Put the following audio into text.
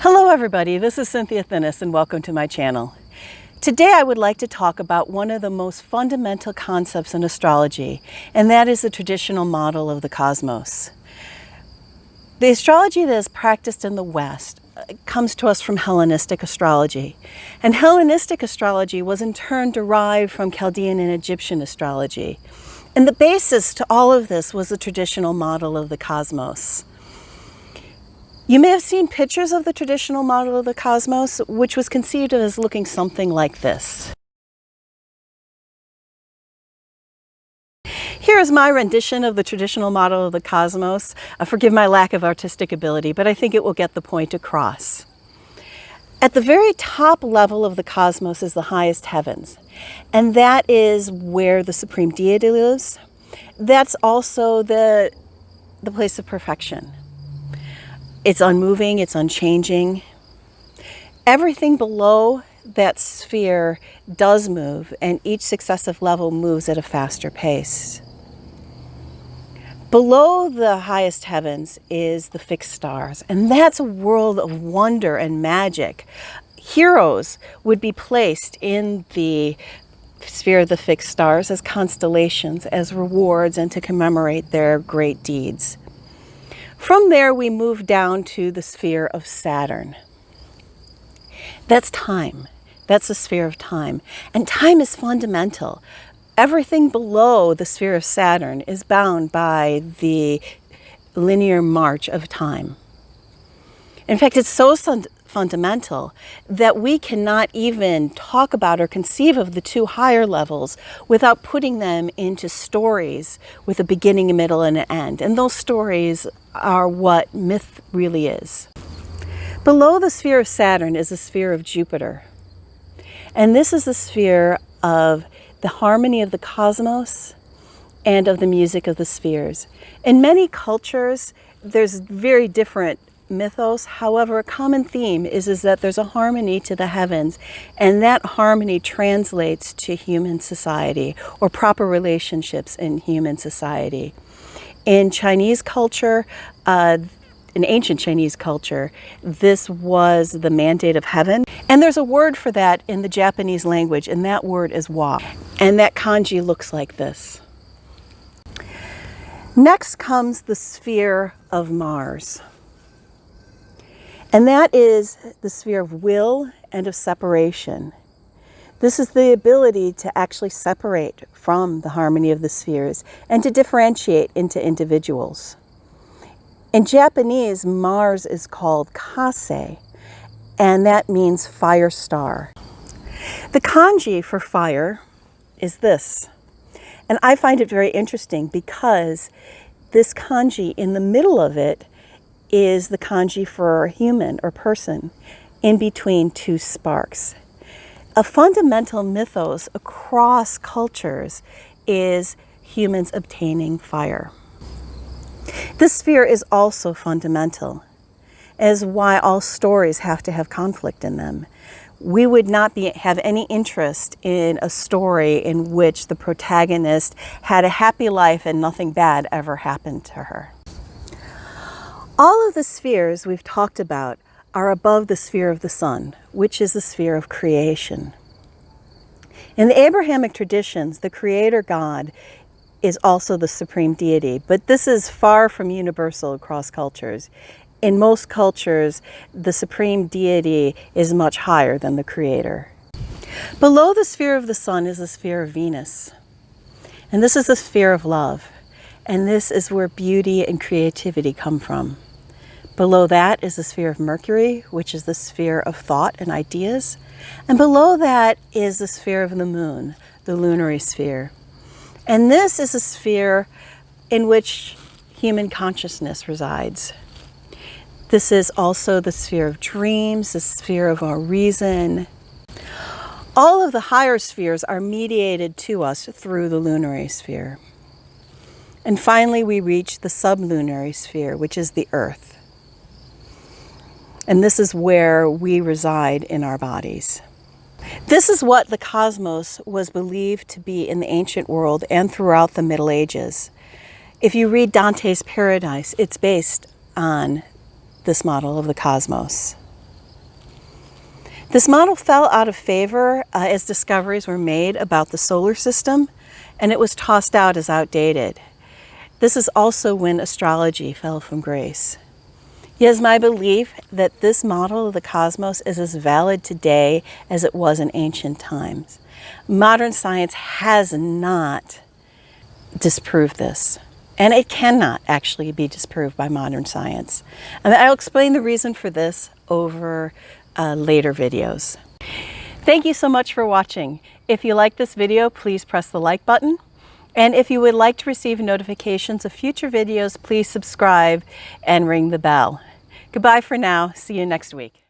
Hello everybody, this is Cynthia Thinnis and welcome to my channel. Today I would like to talk about one of the most fundamental concepts in astrology, and that is the traditional model of the cosmos. The astrology that is practiced in the West comes to us from Hellenistic astrology, and Hellenistic astrology was in turn derived from Chaldean and Egyptian astrology. And the basis to all of this was the traditional model of the cosmos. You may have seen pictures of the traditional model of the cosmos, which was conceived as looking something like this. Here is my rendition of the traditional model of the cosmos. Forgive my lack of artistic ability, but I think it will get the point across. At the very top level of the cosmos is the highest heavens, and that is where the supreme deity lives. That's also the place of perfection. It's unmoving, it's unchanging. Everything below that sphere does move, and each successive level moves at a faster pace. Below the highest heavens is the fixed stars, and that's a world of wonder and magic. Heroes would be placed in the sphere of the fixed stars as constellations, as rewards, and to commemorate their great deeds. From there, we move down to the sphere of Saturn. That's time. That's the sphere of time. And time is fundamental. Everything below the sphere of Saturn is bound by the linear march of time. In fact, it's so fundamental that we cannot even talk about or conceive of the two higher levels without putting them into stories with a beginning, a middle, and an end. And those stories are what myth really is. Below the sphere of Saturn is the sphere of Jupiter. And this is the sphere of the harmony of the cosmos and of the music of the spheres. In many cultures, there's very different mythos. However, a common theme is that there's a harmony to the heavens, and that harmony translates to human society or proper relationships in human society. In Chinese culture, in ancient Chinese culture, this was the mandate of heaven. And there's a word for that in the Japanese language, and that word is wa. And that kanji looks like this. Next comes the sphere of Mars. And that is the sphere of will and of separation. This is the ability to actually separate from the harmony of the spheres and to differentiate into individuals. In Japanese, Mars is called Kase, and that means fire star. The kanji for fire is this. And I find it very interesting because this kanji in the middle of it is the kanji for human or person, in between two sparks. A fundamental mythos across cultures is humans obtaining fire. This sphere is also fundamental, as why all stories have to have conflict in them. We would not have any interest in a story in which the protagonist had a happy life and nothing bad ever happened to her. All of the spheres we've talked about are above the sphere of the sun, which is the sphere of creation. In the Abrahamic traditions, the creator God is also the supreme deity, but this is far from universal across cultures. In most cultures, the supreme deity is much higher than the creator. Below the sphere of the sun is the sphere of Venus, and this is the sphere of love. And this is where beauty and creativity come from. Below that is the sphere of Mercury, which is the sphere of thought and ideas. And below that is the sphere of the moon, the Lunary Sphere. And this is a sphere in which human consciousness resides. This is also the sphere of dreams, the sphere of our reason. All of the higher spheres are mediated to us through the Lunary Sphere. And finally, we reach the sublunary sphere, which is the Earth. And this is where we reside in our bodies. This is what the cosmos was believed to be in the ancient world and throughout the Middle Ages. If you read Dante's Paradise, it's based on this model of the cosmos. This model fell out of favor as discoveries were made about the solar system, and it was tossed out as outdated. This is also when astrology fell from grace. It is my belief that this model of the cosmos is as valid today as it was in ancient times. Modern science has not disproved this, and it cannot actually be disproved by modern science. And I'll explain the reason for this over later videos. Thank you so much for watching. If you like this video, please press the like button. And if you would like to receive notifications of future videos, please subscribe and ring the bell. Goodbye for now. See you next week.